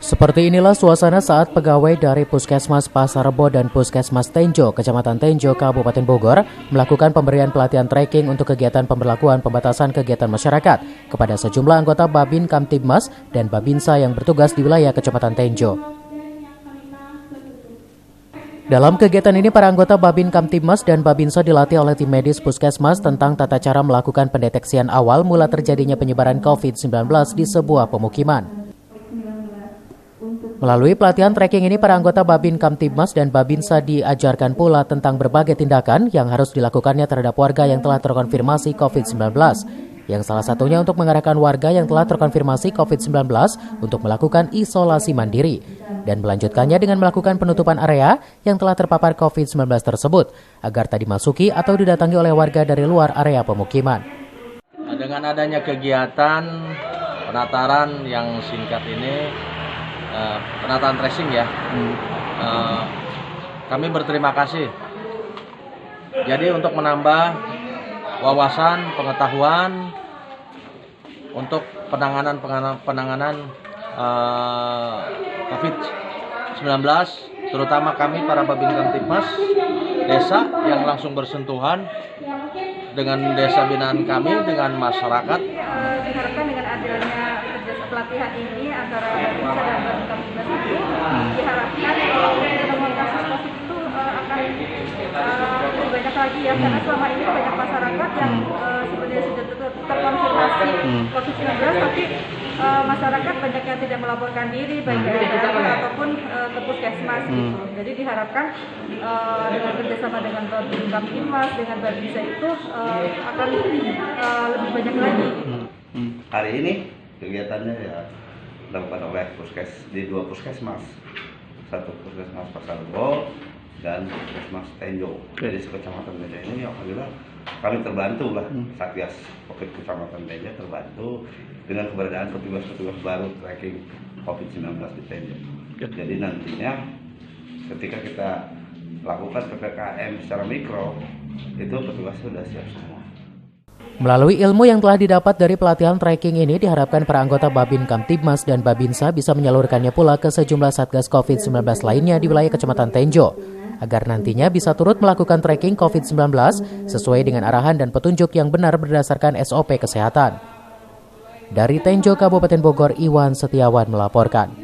Seperti inilah suasana saat pegawai dari Puskesmas Pasar Rebo dan Puskesmas Tenjo, Kecamatan Tenjo, Kabupaten Bogor, melakukan pemberian pelatihan tracking untuk kegiatan pemberlakuan pembatasan kegiatan masyarakat kepada sejumlah anggota Babin Kamtibmas dan Babinsa yang bertugas di wilayah Kecamatan Tenjo. Dalam kegiatan ini, para anggota Babin Kamtibmas dan Babinsa dilatih oleh tim medis Puskesmas tentang tata cara melakukan pendeteksian awal mula terjadinya penyebaran COVID-19 di sebuah pemukiman. Melalui pelatihan tracking ini, para anggota Babin Kamtibmas dan Babinsa diajarkan pula tentang berbagai tindakan yang harus dilakukannya terhadap warga yang telah terkonfirmasi COVID-19. Yang salah satunya untuk mengarahkan warga yang telah terkonfirmasi COVID-19 untuk melakukan isolasi mandiri. Dan melanjutkannya dengan melakukan penutupan area yang telah terpapar COVID-19 tersebut agar tak dimasuki atau didatangi oleh warga dari luar area pemukiman. Dengan adanya kegiatan penataran yang singkat ini, penataan tracing ya, kami berterima kasih. Jadi untuk menambah wawasan, pengetahuan untuk penanganan COVID-19, terutama kami para Babin Kamtibmas desa yang langsung bersentuhan dengan desa binaan kami dengan masyarakat. Diharapkan dengan adanya pelatihan ini antara Babinsa dan Babin Kamtibmas itu diharapkan penanganan kasus COVID itu akan lebih banyak lagi ya, karena selama ini banyak masyarakat yang sebenarnya sudah terkonfirmasi COVID-19 tapi masyarakat banyak yang tidak melaporkan diri baik di daerah ataupun ke puskesmas gitu. Jadi diharapkan dengan kerjasama dengan Babin Kamtibmas dengan Babinsa itu akan lebih banyak lagi. Hari ini kegiatannya ya dilakukan oleh di dua puskesmas, satu puskesmas Pasar Rebo dan puskesmas Tenjo. Jadi Kecamatan Tenjo ini alhamdulillah kami terbantu lah, Satgas COVID Kecamatan Tenjo terbantu dengan keberadaan petugas-petugas baru tracking COVID-19 di Tenjo. Jadi nantinya ketika kita lakukan PPKM secara mikro, itu petugas sudah siap semua. Melalui ilmu yang telah didapat dari pelatihan tracking ini, diharapkan para anggota Babin Kamtibmas dan Babinsa bisa menyalurkannya pula ke sejumlah Satgas COVID-19 lainnya di wilayah Kecamatan Tenjo, agar nantinya bisa turut melakukan tracking COVID-19 sesuai dengan arahan dan petunjuk yang benar berdasarkan SOP kesehatan. Dari Tenjo, Kabupaten Bogor, Iwan Setiawan melaporkan.